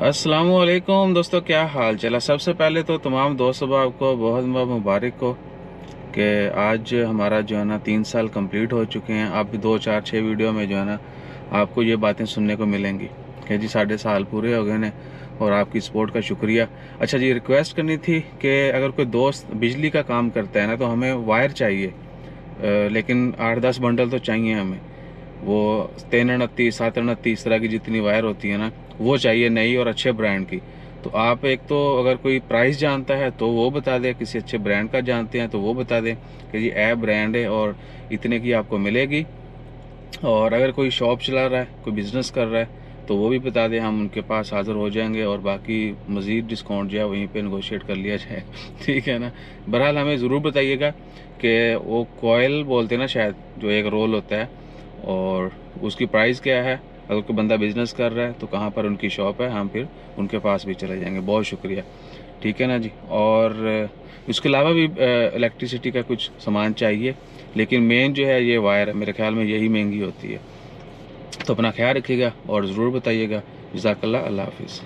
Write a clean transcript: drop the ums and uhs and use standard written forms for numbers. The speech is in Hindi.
अस्सलामुअलैकुम दोस्तों, क्या हाल चला। सबसे पहले तो तमाम दोस्त अहबाब को बहुत बहुत मुबारक हो कि आज हमारा जो है ना 3 साल कंप्लीट हो चुके हैं। आप भी 2 4 6 वीडियो में जो है ना आपको ये बातें सुनने को मिलेंगी कि जी 3.5 साल पूरे हो गए हैं और आपकी सपोर्ट का शुक्रिया। अच्छा जी, रिक्वेस्ट करनी थी कि अगर कोई दोस्त बिजली का काम करता है ना तो हमें वायर चाहिए, लेकिन 8-10 बंडल तो चाहिए हमें। वो 329 729 तरह की जितनी वायर होती है ना वो चाहिए, नई और अच्छे ब्रांड की। तो आप एक तो अगर कोई प्राइस जानता है तो वो बता दें, किसी अच्छे ब्रांड का जानते हैं तो वो बता दें कि जी ए ब्रांड है और इतने की आपको मिलेगी। और अगर कोई शॉप चला रहा है, कोई बिज़नेस कर रहा है तो वो भी बता दें, हम उनके पास हाज़िर हो जाएंगे और बाकी मज़ीद डिस्काउंट जो है वहीं पे नेगोशिएट कर लिया जाए। ठीक है ना। बहरहाल हमें ज़रूर बताइएगा कि वो कॉयल बोलते हैं ना शायद, जो एक रोल होता है, और उसकी प्राइस क्या है। अगर कोई बंदा बिज़नेस कर रहा है तो कहाँ पर उनकी शॉप है, हम फिर उनके पास भी चले जाएंगे। बहुत शुक्रिया। ठीक है ना जी। और इसके अलावा भी इलेक्ट्रिसिटी का कुछ सामान चाहिए, लेकिन मेन जो है ये वायर है, मेरे ख्याल में यही महंगी होती है। तो अपना ख्याल रखिएगा और ज़रूर बताइएगा। जज़ाकल्लाह। अल्लाह हाफिज़।